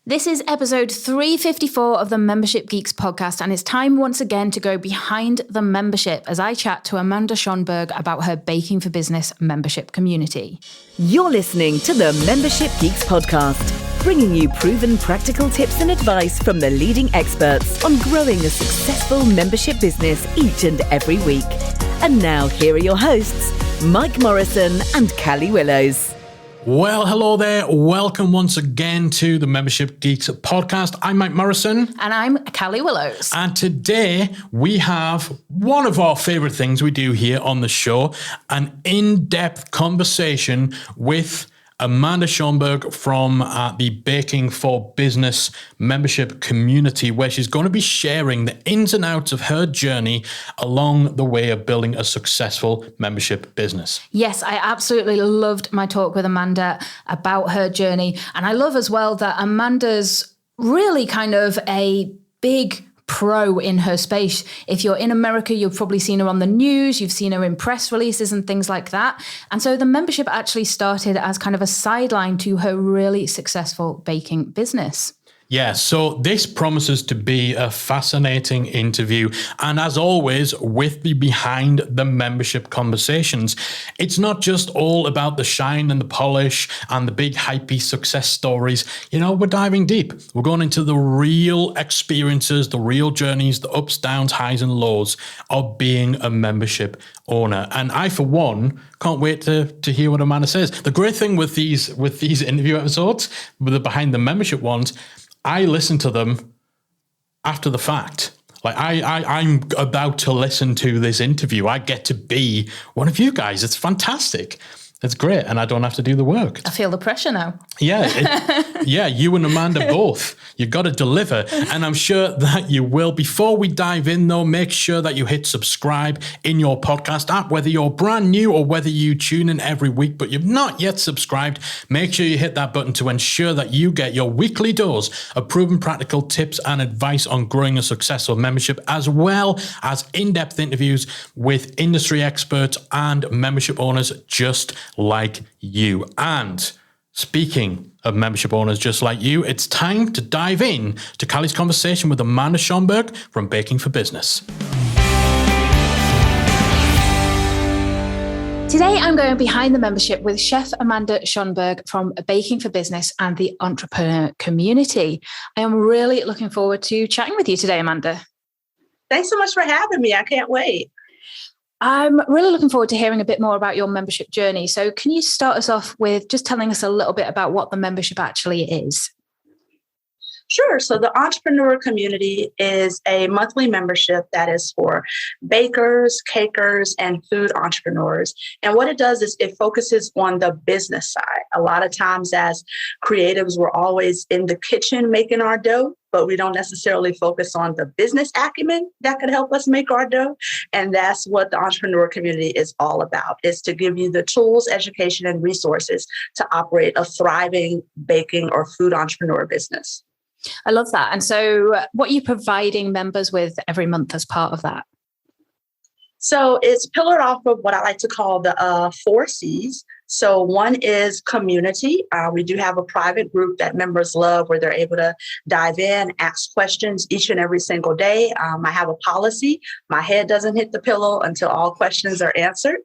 This is episode 354 of the Membership Geeks podcast, and it's time once again to go behind the membership as I chat to Amanda Schonberg about her Baking for Business membership community. You're listening to the Membership Geeks podcast, bringing you proven practical tips and advice from the leading experts on growing a successful membership business each and every week. And now here are your hosts, Mike Morrison and Callie Willows. Well, hello there. Welcome once again to the Membership Geeks podcast. I'm Mike Morrison. And I'm Callie Willows. And today we have one of our favorite things we do here on the show, an in-depth conversation with Amanda Schonberg from the Baking for Business membership community, where she's going to be sharing the ins and outs of her journey along the way of building a successful membership business. Yes, I absolutely loved my talk with Amanda about her journey. And I love as well that Amanda's really kind of a big pro in her space. If you're in America, you've probably seen her on the news, you've seen her in press releases and things like that. And so the membership actually started as kind of a sideline to her really successful baking business. Yeah, so this promises to be a fascinating interview. And as always, with the behind the membership conversations, it's not just all about the shine and the polish and the big hypey success stories. You know, we're diving deep. We're going into the real experiences, the real journeys, the ups, downs, highs and lows of being a membership owner. And I, for one, can't wait to hear what Amanda says. The great thing with these interview episodes, with the behind the membership ones, I listen to them after the fact. Like I'm about to listen to this interview. I get to be one of you guys. It's fantastic. It's great. And I don't have to do the work. I feel the pressure now. Yeah. Yeah. You and Amanda both. You've got to deliver. And I'm sure that you will. Before we dive in, though, make sure that you hit subscribe in your podcast app, whether you're brand new or whether you tune in every week, but you've not yet subscribed. Make sure you hit that button to ensure that you get your weekly dose of proven practical tips and advice on growing a successful membership, as well as in-depth interviews with industry experts and membership owners just like you. And speaking of membership owners just like you, it's time to dive in to Callie's conversation with Amanda Schonberg from Baking for Business. Today, I'm going behind the membership with Chef Amanda Schonberg from Baking for Business and the entrepreneur community. I am really looking forward to chatting with you today, Amanda. Thanks so much for having me. I can't wait. I'm really looking forward to hearing a bit more about your membership journey. So can you start us off with just telling us a little bit about what the membership actually is? Sure. So the entrepreneur community is a monthly membership that is for bakers, cakers, and food entrepreneurs. And what it does is it focuses on the business side. A lot of times as creatives, we're always in the kitchen making our dough, but we don't necessarily focus on the business acumen that could help us make our dough. And that's what the entrepreneur community is all about, is to give you the tools, education, and resources to operate a thriving baking or food entrepreneur business. I love that. And so what are you providing members with every month as part of that? So it's pillared off of what I like to call the 4 C's. So one is community. We do have a private group that members love where they're able to dive in, ask questions each and every single day. I have a policy. My head doesn't hit the pillow until all questions are answered.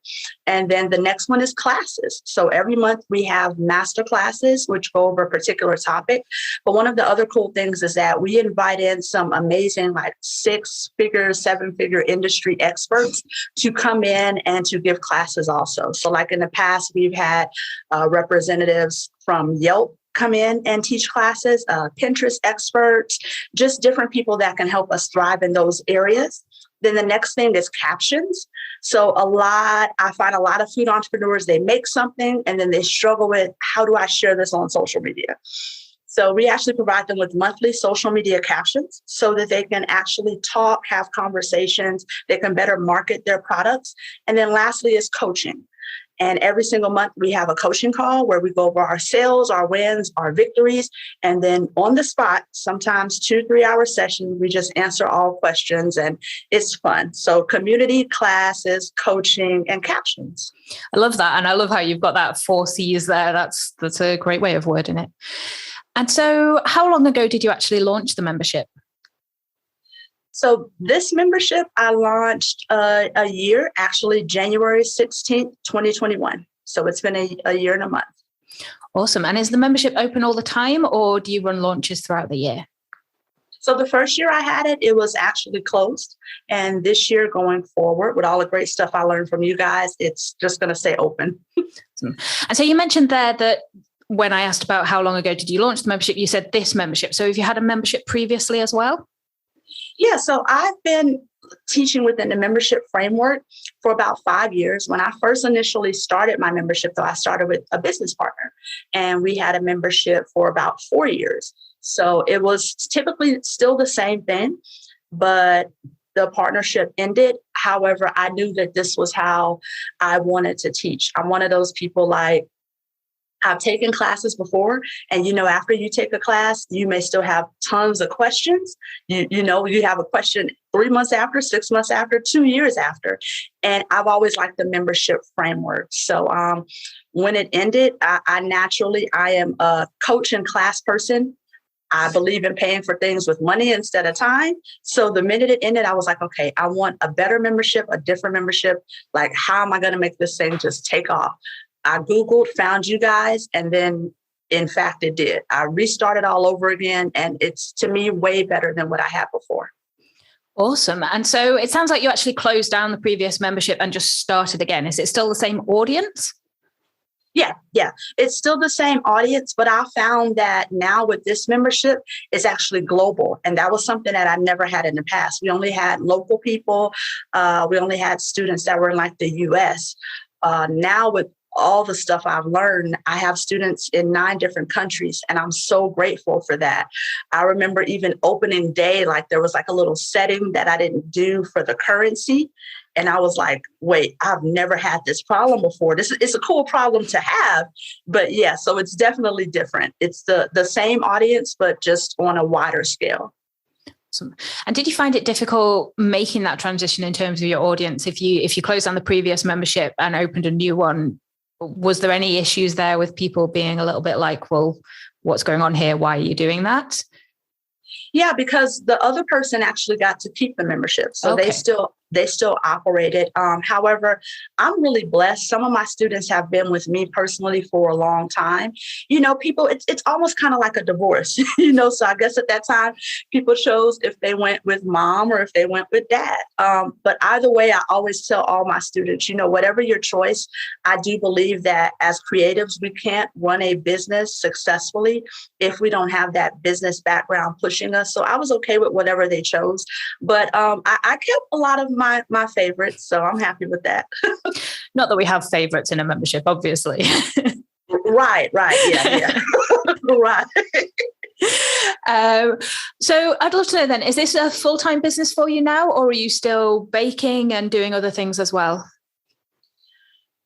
And then the next one is classes. So every month we have master classes, which go over a particular topic. But one of the other cool things is that we invite in some amazing, like 6-figure, 7-figure industry experts to come in and to give classes also. So like in the past, we've had representatives from Yelp come in and teach classes, Pinterest experts, just different people that can help us thrive in those areas. Then the next thing is captions. So I find a lot of food entrepreneurs, they make something and then they struggle with, how do I share this on social media? So we actually provide them with monthly social media captions so that they can actually talk, have conversations, they can better market their products. And then lastly is coaching. And every single month we have a coaching call where we go over our sales, our wins, our victories. And then on the spot, sometimes 2-3 hour session, we just answer all questions and it's fun. So community, classes, coaching, and captions. I love that. And I love how you've got that 4 C's there. That's a great way of wording it. And so how long ago did you actually launch the membership? So this membership I launched a year, actually January 16th, 2021. So it's been a year and a month. Awesome. And is the membership open all the time, or do you run launches throughout the year? So the first year I had it, it was actually closed. And this year going forward, with all the great stuff I learned from you guys, it's just going to stay open. And so you mentioned there that when I asked about how long ago did you launch the membership, you said this membership. So have you had a membership previously as well? Yeah, so I've been teaching within the membership framework for about 5 years. When I first initially started my membership, though, I started with a business partner, and we had a membership for about 4 years. So it was typically still the same thing, but the partnership ended. However, I knew that this was how I wanted to teach. I'm one of those people, like, I've taken classes before, and, after you take a class, you may still have tons of questions. You have a question 3 months after, 6 months after, 2 years after. And I've always liked the membership framework. So when it ended, I am a coach and class person. I believe in paying for things with money instead of time. So the minute it ended, I was like, okay, I want a better membership, a different membership. Like, how am I going to make this thing just take off? I Googled, found you guys, and then, in fact, it did. I restarted all over again, and it's, to me, way better than what I had before. Awesome. And so it sounds like you actually closed down the previous membership and just started again. Is it still the same audience? Yeah. It's still the same audience, but I found that now with this membership, it's actually global. And that was something that I never had in the past. We only had local people. We only had students that were in, like, the US. Now with all the stuff I've learned, I have students in 9 different countries, and I'm so grateful for that. I remember even opening day, like, there was like a little setting that I didn't do for the currency. And I was like, wait, I've never had this problem before. It's a cool problem to have. But yeah, so it's definitely different. It's the same audience, but just on a wider scale. Awesome. And did you find it difficult making that transition in terms of your audience? If you closed down the previous membership and opened a new one, was there any issues there with people being a little bit like, well, what's going on here? Why are you doing that? Yeah, because the other person actually got to keep the membership. So Okay. they still operated. However, I'm really blessed. Some of my students have been with me personally for a long time. People, it's almost kind of like a divorce, so I guess at that time, people chose if they went with mom or if they went with dad. But either way, I always tell all my students, whatever your choice, I do believe that as creatives, we can't run a business successfully if we don't have that business background pushing us. So I was okay with whatever they chose. But I kept a lot of my favorites, so I'm happy with that. Not that we have favorites in a membership, obviously. Right. Yeah. Right. So I'd love to know then, is this a full-time business for you now, or are you still baking and doing other things as well?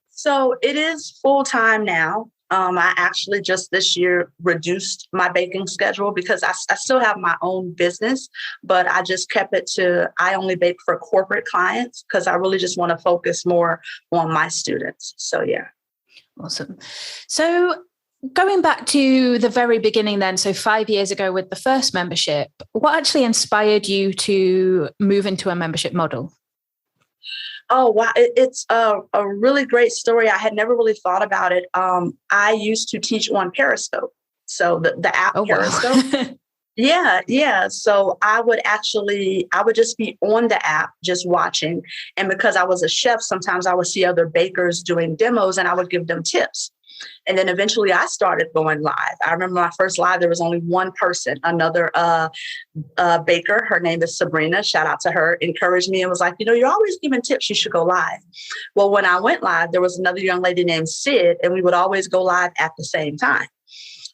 So it is full-time now. I actually just this year reduced my baking schedule because I still have my own business, but I just kept it to, I only bake for corporate clients because I really just want to focus more on my students. So, yeah. Awesome. So going back to the very beginning then, so 5 years ago with the first membership, what actually inspired you to move into a membership model? Oh, wow. It's a really great story. I had never really thought about it. I used to teach on Periscope. So the app Periscope. Wow. Yeah. So I would just be on the app, just watching. And because I was a chef, sometimes I would see other bakers doing demos and I would give them tips. And then eventually I started going live. I remember my first live, there was only one person, another baker. Her name is Sabrina. Shout out to her. Encouraged me and was like, you're always giving tips. You should go live. Well, when I went live, there was another young lady named Sid, and we would always go live at the same time.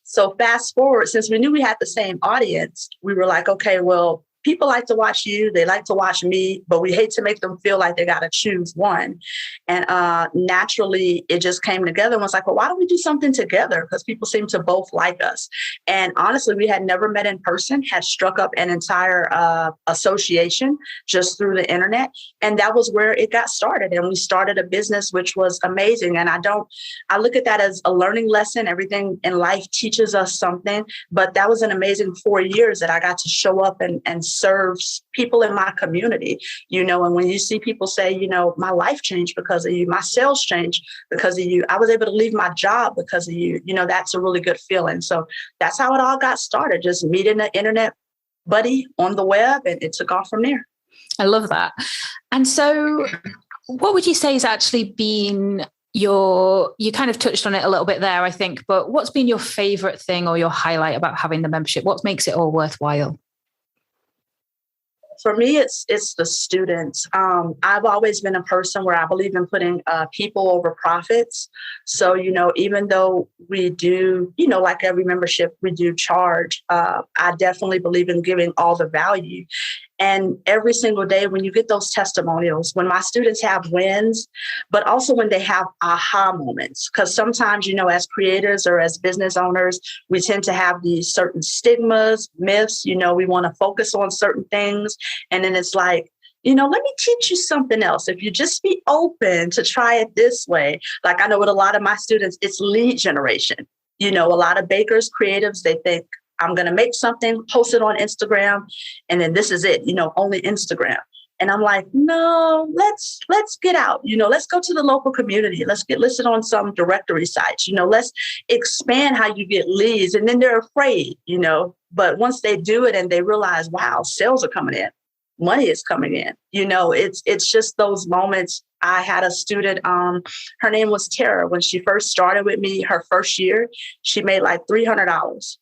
So fast forward, since we knew we had the same audience, we were like, okay, well, people like to watch you, they like to watch me, but we hate to make them feel like they got to choose one. And naturally, it just came together and was like, well, why don't we do something together? Because people seem to both like us. And honestly, we had never met in person, had struck up an entire association just through the internet. And that was where it got started. And we started a business, which was amazing. And I look at that as a learning lesson. Everything in life teaches us something. But that was an amazing 4 years that I got to show up and serve people in my community, and when you see people say, my life changed because of you, my sales changed because of you, I was able to leave my job because of you, that's a really good feeling. So that's how it all got started, just meeting an internet buddy on the web, and it took off from there. I love that. And so what would you say has actually been you kind of touched on it a little bit there, I think, but what's been your favorite thing or your highlight about having the membership? What makes it all worthwhile? For me, it's the students. I've always been a person where I believe in putting people over profits. So, even though we do, like every membership, we do charge, I definitely believe in giving all the value. And every single day when you get those testimonials, when my students have wins, but also when they have aha moments, because sometimes, as creators or as business owners, we tend to have these certain stigmas, myths, we want to focus on certain things. And then it's like, let me teach you something else. If you just be open to try it this way, like I know with a lot of my students, it's lead generation. A lot of bakers, creatives, they think, I'm going to make something, post it on Instagram, and then this is it, only Instagram. And I'm like, no, let's get out, let's go to the local community. Let's get listed on some directory sites, let's expand how you get leads. And then they're afraid, but once they do it and they realize, wow, sales are coming in, money is coming in, it's just those moments. I had a student, her name was Tara. When she first started with me, her first year, she made like $300.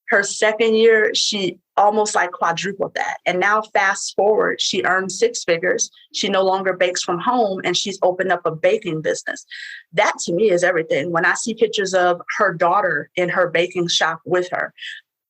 Her second year, she almost like quadrupled that. And now fast forward, she earned 6 figures. She no longer bakes from home, and she's opened up a baking business. That to me is everything. When I see pictures of her daughter in her baking shop with her,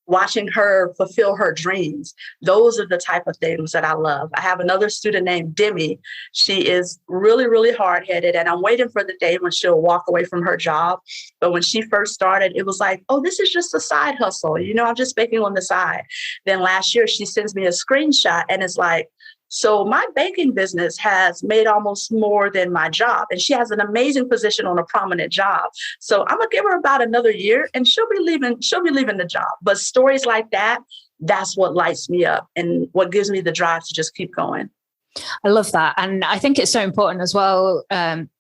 watching her fulfill her dreams, those are the type of things that I love. I have another student named Demi. She is really, really hard-headed, and I'm waiting for the day when she'll walk away from her job. But when she first started, it was like, oh, this is just a side hustle. I'm just baking on the side. Then last year, she sends me a screenshot, and it's like, so my baking business has made almost more than my job. And she has an amazing position on a prominent job. So I'm going to give her about another year and she'll be leaving the job. But stories like that, that's what lights me up and what gives me the drive to just keep going. I love that. And I think it's so important as well,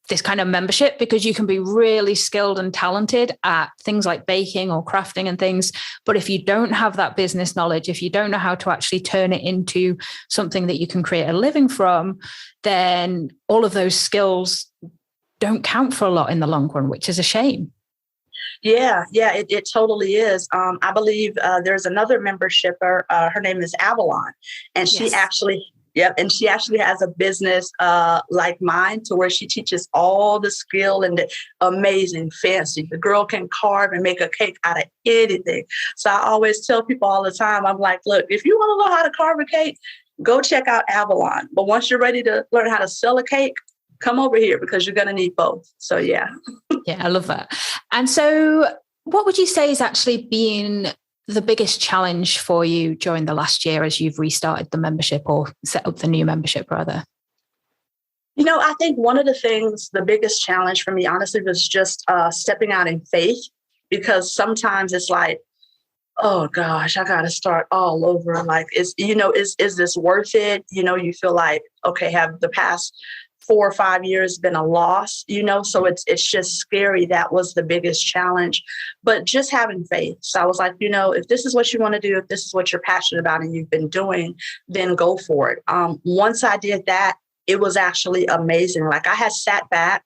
this kind of membership, because you can be really skilled and talented at things like baking or crafting and things. But if you don't have that business knowledge, if you don't know how to actually turn it into something that you can create a living from, then all of those skills don't count for a lot in the long run, which is a shame. Yeah, it totally is. I believe there's another membership, her name is Avalon, and she actually... Yep. And she actually has a business like mine to where she teaches all the skill and the amazing fancy. The girl can carve and make a cake out of anything. So I always tell people all the time, I'm like, look, if you want to know how to carve a cake, go check out Avalon. But once you're ready to learn how to sell a cake, come over here because you're going to need both. So, yeah. Yeah, I love that. And so what would you say has actually been the biggest challenge for you during the last year as you've restarted the membership or set up the new membership rather? I think one of the things, the biggest challenge for me, honestly, was just stepping out in faith, because sometimes it's like, oh gosh, I got to start all over. Like, is this worth it? You feel like, okay, have the past 4 or 5 years been a loss, so it's just scary. That was the biggest challenge, but just having faith. So I was like, if this is what you want to do, if this is what you're passionate about and you've been doing, then go for it. Once I did that, it was actually amazing. Like I had sat back.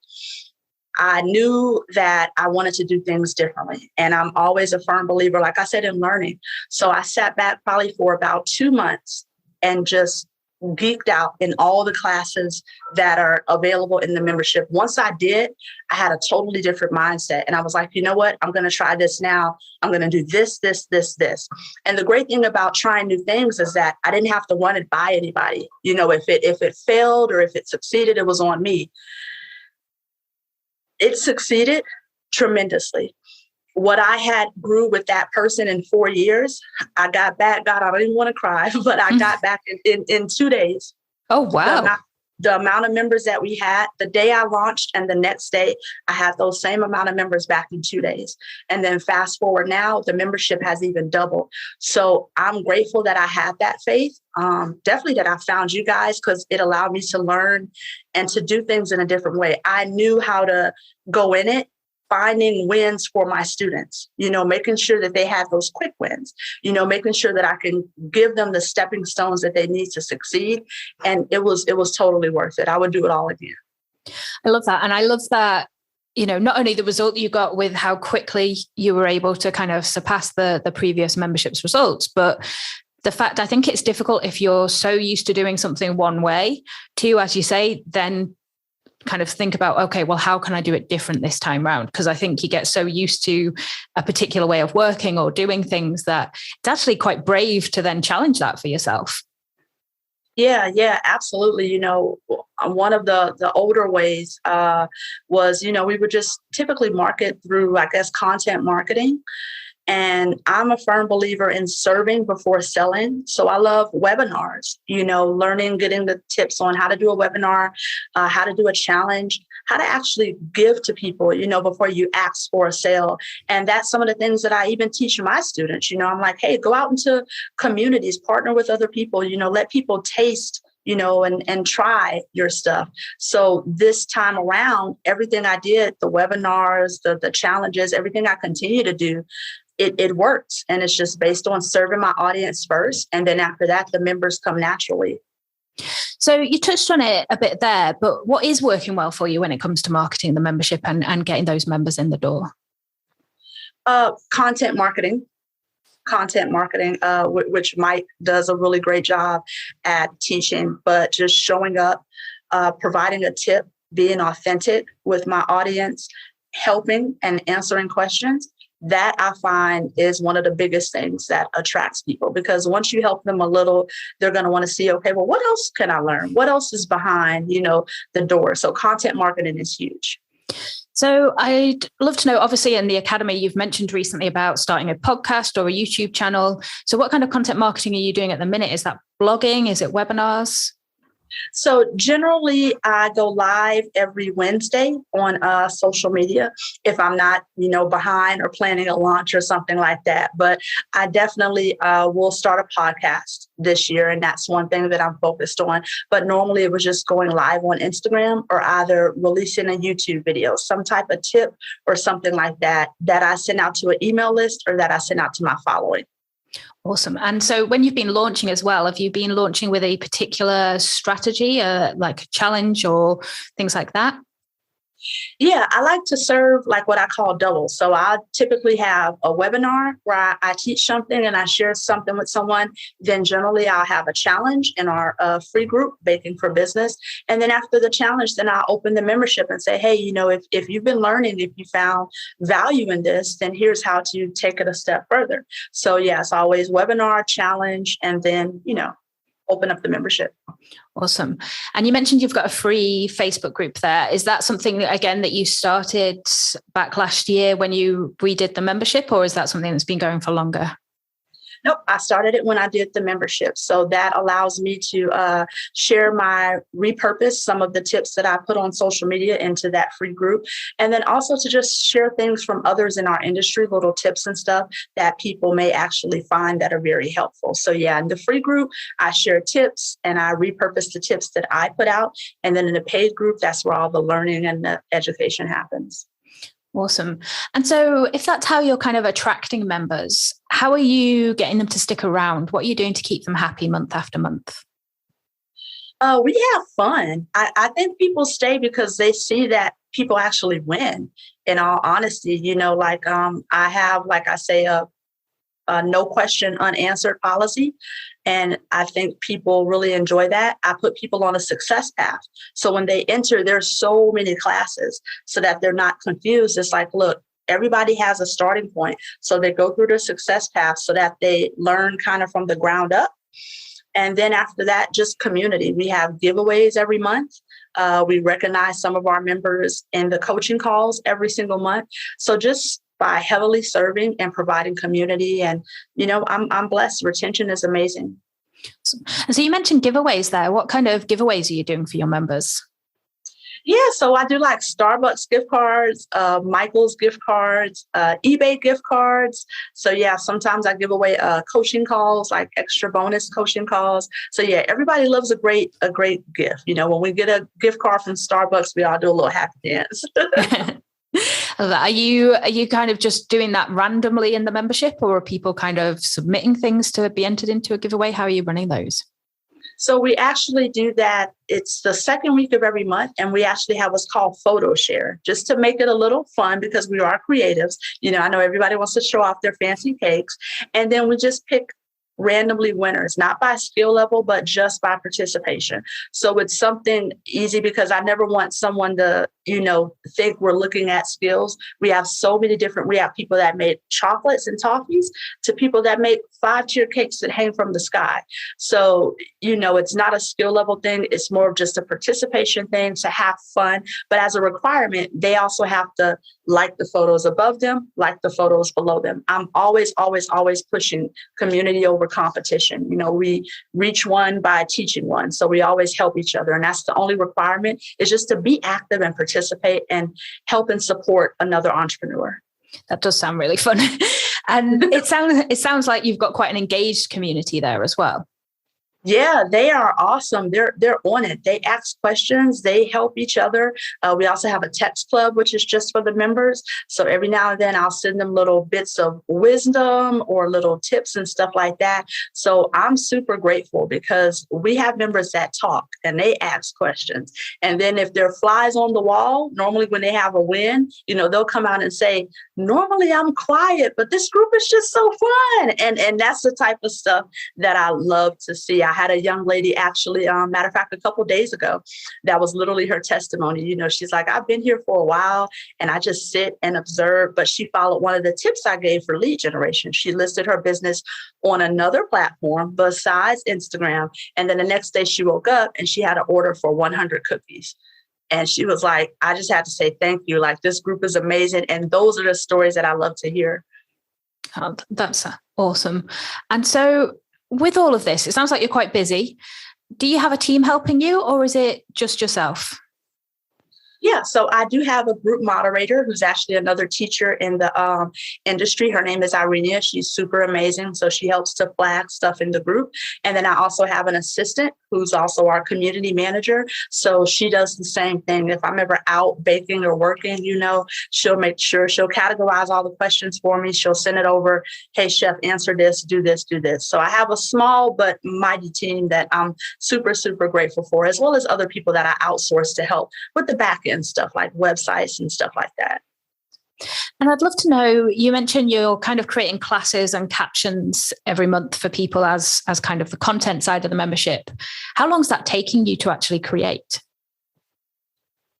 I knew that I wanted to do things differently. And I'm always a firm believer, like I said, in learning. So I sat back probably for about 2 months and just geeked out in all the classes that are available in the membership. Once I did, I had a totally different mindset. And I was like, you know what? I'm going to try this now. I'm going to do this, this, this, this. And the great thing about trying new things is that I didn't have to run it by anybody. You know, if it failed or if it succeeded, it was on me. It succeeded tremendously. What I had grew with that person in 4 years, I got back. God, I don't even want to cry, but I got back in 2 days. Oh, wow. The amount of members that we had the day I launched and the next day, I had those same amount of members back in 2 days. And then fast forward now, the membership has even doubled. So I'm grateful that I had that faith. Definitely that I found you guys, because it allowed me to learn and to do things in a different way. I knew how to go in it, finding wins for my students, making sure that they have those quick wins, making sure that I can give them the stepping stones that they need to succeed. And it was totally worth it. I would do it all again. I love that. And I love that, not only the result you got with how quickly you were able to kind of surpass the previous membership's results, but the fact, I think it's difficult if you're so used to doing something one way to, as you say, then kind of think about, okay, well, how can I do it different this time round? Because I think you get so used to a particular way of working or doing things that it's actually quite brave to then challenge that for yourself. Yeah, absolutely. One of the older ways was, we would just typically market through, I guess, content marketing. And I'm a firm believer in serving before selling. So I love webinars, learning, getting the tips on how to do a webinar, how to do a challenge, how to actually give to people, before you ask for a sale. And that's some of the things that I even teach my students. I'm like, hey, go out into communities, partner with other people, let people taste and try your stuff. So this time around, everything I did, the webinars, the challenges, everything I continue to do, it works. And it's just based on serving my audience first. And then after that, the members come naturally. So you touched on it a bit there, but what is working well for you when it comes to marketing the membership and getting those members in the door? Content marketing, which Mike does a really great job at teaching, but just showing up, providing a tip, being authentic with my audience, helping and answering questions. That I find is one of the biggest things that attracts people, because once you help them a little, they're going to want to see, okay, well, what else can I learn? What else is behind, the door? So content marketing is huge. So I'd love to know, obviously in the Academy, you've mentioned recently about starting a podcast or a YouTube channel. So what kind of content marketing are you doing at the minute? Is that blogging? Is it webinars? So generally, I go live every Wednesday on social media if I'm not, behind or planning a launch or something like that. But I definitely will start a podcast this year, and that's one thing that I'm focused on. But normally it was just going live on Instagram or either releasing a YouTube video, some type of tip or something like that I send out to an email list or that I send out to my following. Awesome. And so when you've been launching as well, have you been launching with a particular strategy, like a challenge or things like that? Yeah, I like to serve like what I call doubles. So I typically have a webinar where I teach something and I share something with someone. Then generally I'll have a challenge in our free group, Baking for Business. And then after the challenge, then I'll open the membership and say, hey, if you've been learning, if you found value in this, then here's how to take it a step further. So yes, always webinar, challenge, and then, open up the membership. Awesome. And you mentioned you've got a free Facebook group there. Is that something, again, that you started back last year when you redid the membership, or is that something that's been going for longer? Nope, I started it when I did the membership. So that allows me to repurpose some of the tips that I put on social media into that free group. And then also to just share things from others in our industry, little tips and stuff that people may actually find that are very helpful. So yeah, in the free group, I share tips and I repurpose the tips that I put out. And then in the paid group, that's where all the learning and the education happens. Awesome. And so if that's how you're kind of attracting members, how are you getting them to stick around? What are you doing to keep them happy month after month? We have fun. I think people stay because they see that people actually win. In all honesty, I have, like I say, no question unanswered policy. And I think people really enjoy that. I put people on a success path. So when they enter, there's so many classes so that they're not confused. It's like, look, everybody has a starting point. So they go through their success path so that they learn kind of from the ground up. And then after that, just community. We have giveaways every month. We recognize some of our members in the coaching calls every single month. So just by heavily serving and providing community, and I'm blessed. Retention is amazing. So you mentioned giveaways there. What kind of giveaways are you doing for your members? Yeah, so I do like Starbucks gift cards, Michael's gift cards, eBay gift cards. So yeah, sometimes I give away coaching calls, like extra bonus coaching calls. So yeah, everybody loves a great gift. When we get a gift card from Starbucks, we all do a little happy dance. Are you kind of just doing that randomly in the membership, or are people kind of submitting things to be entered into a giveaway? How are you running those? So we actually do that. It's the second week of every month, and we actually have what's called photo share, just to make it a little fun because we are creatives. I know everybody wants to show off their fancy cakes, and then we just pick randomly winners, not by skill level, but just by participation. So it's something easy because I never want someone to, think we're looking at skills. We have people that make chocolates and toffees to people that make 5-tier cakes that hang from the sky. So, it's not a skill level thing. It's more of just a participation thing to have fun. But as a requirement, they also have to like the photos above them, like the photos below them. I'm always, always, always pushing community over competition. We reach one by teaching one. So we always help each other. And that's the only requirement, is just to be active and participate and help and support another entrepreneur. That does sound really fun. And it sounds like you've got quite an engaged community there as well. Yeah, they are awesome. They're on it. They ask questions. They help each other. We also have a text club, which is just for the members. So every now and then I'll send them little bits of wisdom or little tips and stuff like that. So I'm super grateful because we have members that talk and they ask questions. And then if there are flies on the wall, normally when they have a win, they'll come out and say, normally I'm quiet, but this group is just so fun. And that's the type of stuff that I love to see. I had a young lady actually, matter of fact, a couple of days ago, that was literally her testimony. She's like, I've been here for a while and I just sit and observe, but she followed one of the tips I gave for lead generation. She listed her business on another platform besides Instagram. And then the next day she woke up and she had an order for 100 cookies. And she was like, I just had to say thank you. Like, this group is amazing. And those are the stories that I love to hear. Oh, that's awesome. And so with all of this, it sounds like you're quite busy. Do you have a team helping you, or is it just yourself? Yeah, so I do have a group moderator who's actually another teacher in the industry. Her name is Irenia. She's super amazing. So she helps to flag stuff in the group. And then I also have an assistant who's also our community manager. So she does the same thing. If I'm ever out baking or working, she'll make sure she'll categorize all the questions for me. She'll send it over. Hey, chef, answer this, do this, do this. So I have a small but mighty team that I'm super, super grateful for, as well as other people that I outsource to help with the back end stuff like websites and stuff like that. And I'd love to know, you mentioned you're kind of creating classes and captions every month for people as kind of the content side of the membership. How long is that taking you to actually create?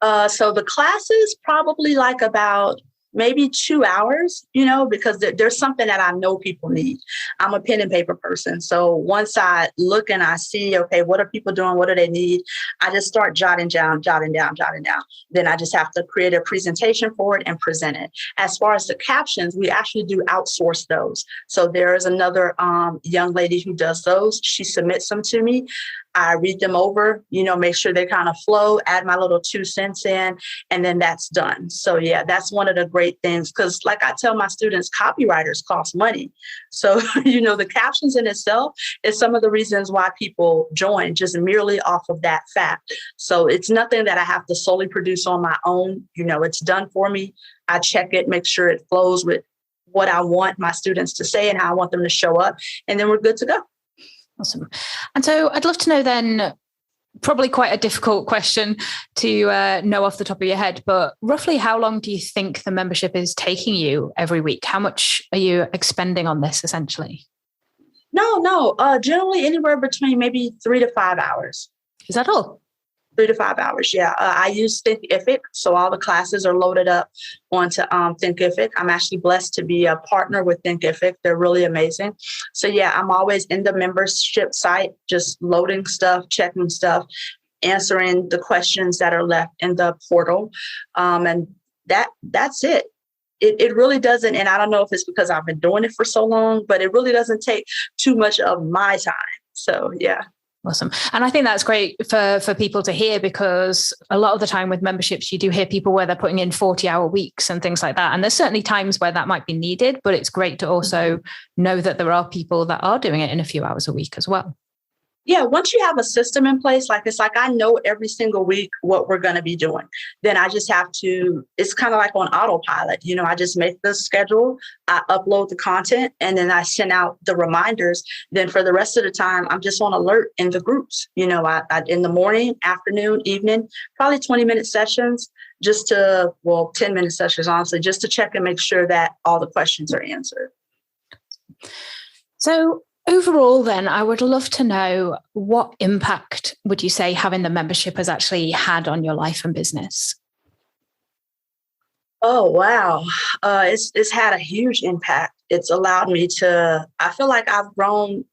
So the classes probably like about maybe 2 hours, because there's something that I know people need. I'm a pen and paper person. So once I look and I see, okay, what are people doing? What do they need? I just start jotting down. Then I just have to create a presentation for it and present it. As far as the captions, we actually do outsource those. So there is another young lady who does those. She submits them to me. I read them over, make sure they kind of flow, add my little 2 cents in, and then that's done. So yeah, that's one of the great things, because like I tell my students, copywriters cost money. So, the captions in itself is some of the reasons why people join, just merely off of that fact. So it's nothing that I have to solely produce on my own. It's done for me. I check it, make sure it flows with what I want my students to say and how I want them to show up, and then we're good to go. Awesome. And so I'd love to know then, Probably quite a difficult question to know off the top of your head, but roughly how long do you think the membership is taking you every week? How much are you expending on this essentially? No. Generally anywhere between maybe 3 to 5 hours. Is that all? 3 to 5 hours, yeah. I use Thinkific, so all the classes are loaded up onto Thinkific. I'm actually blessed to be a partner with Thinkific. They're really amazing. So yeah, I'm always in the membership site, just loading stuff, checking stuff, answering the questions that are left in the portal. And that's it. It really doesn't, and I don't know if it's because I've been doing it for so long, but it really doesn't take too much of my time. So yeah. Awesome. And I think that's great for people to hear, because a lot of the time with memberships, you do hear people where they're putting in 40-hour weeks and things like that. And there's certainly times where that might be needed, but it's great to also know that there are people that are doing it in a few hours a week as well. Yeah, once you have a system in place, it's like I know every single week what we're going to be doing. Then I just have to, it's kind of like on autopilot. I just make the schedule, I upload the content, and then I send out the reminders. Then for the rest of the time, I'm just on alert in the groups. I in the morning, afternoon, evening, probably 20-minute sessions, 10-minute sessions, honestly, just to check and make sure that all the questions are answered. So overall, then, I would love to know, what impact would you say having the membership has actually had on your life and business? Oh, wow. It's had a huge impact. It's allowed me to, I feel like I've grown,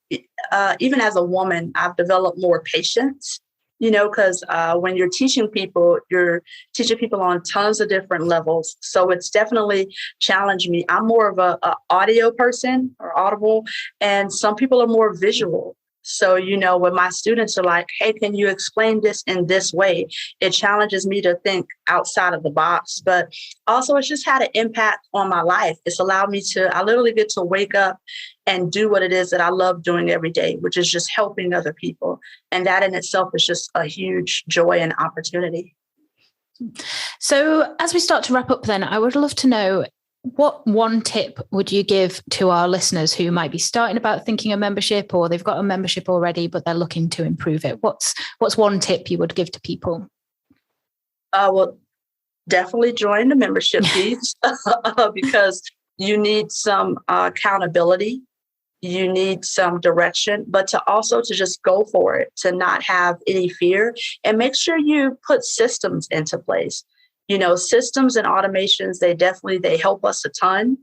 even as a woman, I've developed more patience, because when you're teaching people on tons of different levels. So it's definitely challenged me. I'm more of a audio person, or audible, and some people are more visual. So, when my students are like, hey, can you explain this in this way? It challenges me to think outside of the box. But also, it's just had an impact on my life. It's allowed me I literally get to wake up and do what it is that I love doing every day, which is just helping other people. And that in itself is just a huge joy and opportunity. So as we start to wrap up then, I would love to know, what one tip would you give to our listeners who might be starting about thinking of membership, or they've got a membership already, but they're looking to improve it? What's one tip you would give to people? Well, definitely join the membership feeds because you need some accountability. You need some direction, but to just go for it, to not have any fear, and make sure you put systems into place. Systems and automations, they help us a ton.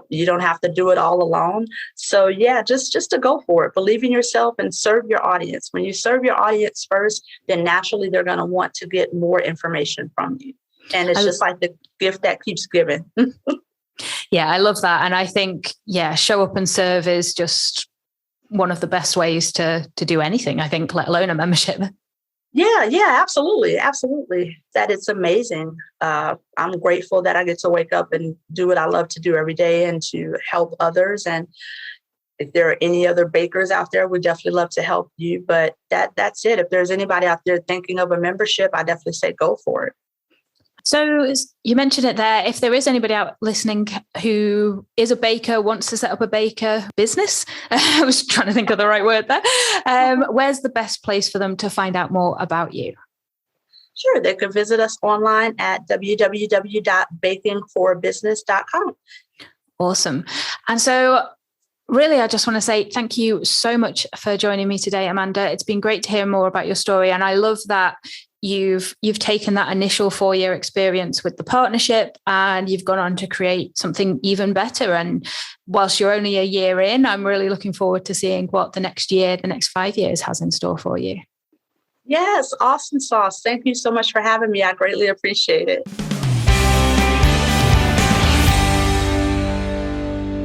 You don't have to do it all alone. So yeah, just to go for it. Believe in yourself and serve your audience. When you serve your audience first, then naturally they're going to want to get more information from you. And it's just like the gift that keeps giving. Yeah, I love that. And I think, show up and serve is just one of the best ways to do anything, I think, let alone a membership. Yeah, absolutely. That it's amazing. I'm grateful that I get to wake up and do what I love to do every day and to help others. And if there are any other bakers out there, we'd definitely love to help you. But that's it. If there's anybody out there thinking of a membership, I definitely say go for it. So you mentioned it there. If there is anybody out listening who is a baker, wants to set up a baker business, I was trying to think of the right word there. Where's the best place for them to find out more about you? Sure. They can visit us online at www.bakingforbusiness.com. Awesome. And so really, I just want to say thank you so much for joining me today, Amanda. It's been great to hear more about your story. And I love that you've taken that initial 4-year experience with the partnership and you've gone on to create something even better. And whilst you're only a year in, I'm really looking forward to seeing what the next 5 years has in store for you. Yes, awesome sauce. Thank you so much for having me. I greatly appreciate it.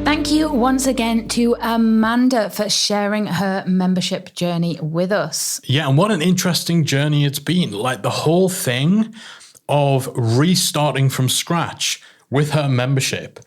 Thank you once again to Amanda for sharing her membership journey with us. Yeah, and what an interesting journey it's been. Like the whole thing of restarting from scratch with her membership.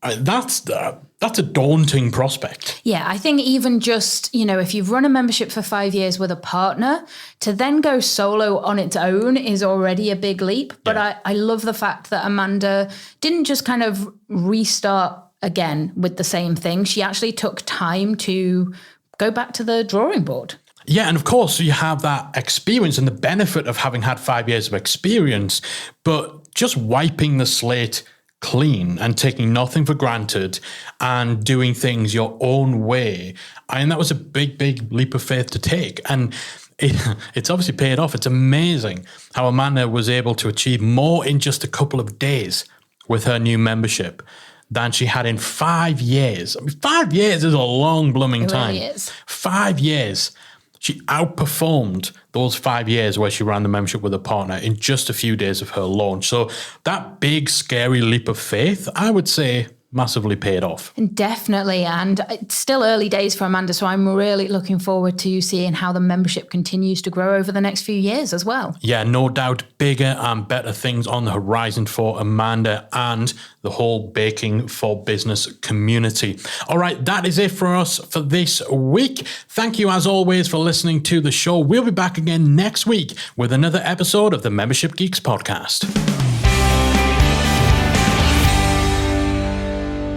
That's a daunting prospect. Yeah, I think even just, if you've run a membership for 5 years with a partner, to then go solo on its own is already a big leap. But yeah. I love the fact that Amanda didn't just kind of restart again with the same thing. She actually took time to go back to the drawing board. Yeah, and of course you have that experience and the benefit of having had 5 years of experience, but just wiping the slate clean and taking nothing for granted and doing things your own way. And that was a big, big leap of faith to take. And it's obviously paid off. It's amazing how Amanda was able to achieve more in just a couple of days with her new membership than she had in 5 years. I mean, 5 years is a long blooming time. It really is. 5 years. She outperformed those 5 years where she ran the membership with a partner in just a few days of her launch. So that big, scary leap of faith, I would say, massively paid off. Definitely. And it's still early days for Amanda. So I'm really looking forward to seeing how the membership continues to grow over the next few years as well. Yeah, no doubt bigger and better things on the horizon for Amanda and the whole Baking for Business community. All right, that is it for us for this week. Thank you as always for listening to the show. We'll be back again next week with another episode of the Membership Geeks podcast.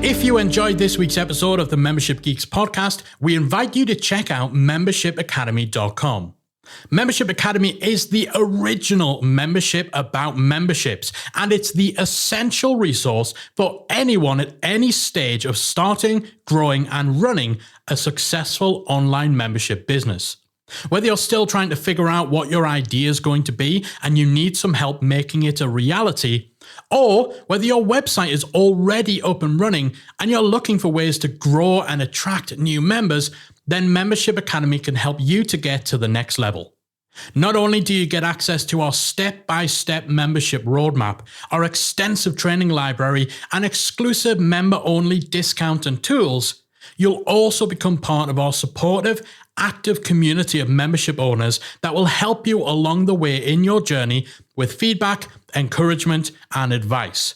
If you enjoyed this week's episode of the Membership Geeks podcast, we invite you to check out membershipacademy.com. Membership Academy is the original membership about memberships, and it's the essential resource for anyone at any stage of starting, growing, and running a successful online membership business. Whether you're still trying to figure out what your idea is going to be and you need some help making it a reality, or whether your website is already up and running and you're looking for ways to grow and attract new members, then Membership Academy can help you to get to the next level. Not only do you get access to our step-by-step membership roadmap, our extensive training library, and exclusive member-only discount and tools, you'll also become part of our supportive, active community of membership owners that will help you along the way in your journey with feedback, encouragement, and advice.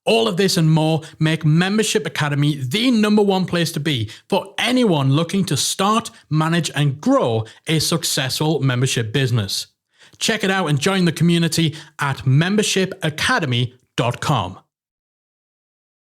All of this and more make Membership Academy the #1 place to be for anyone looking to start, manage, and grow a successful membership business. Check it out and join the community at membershipacademy.com.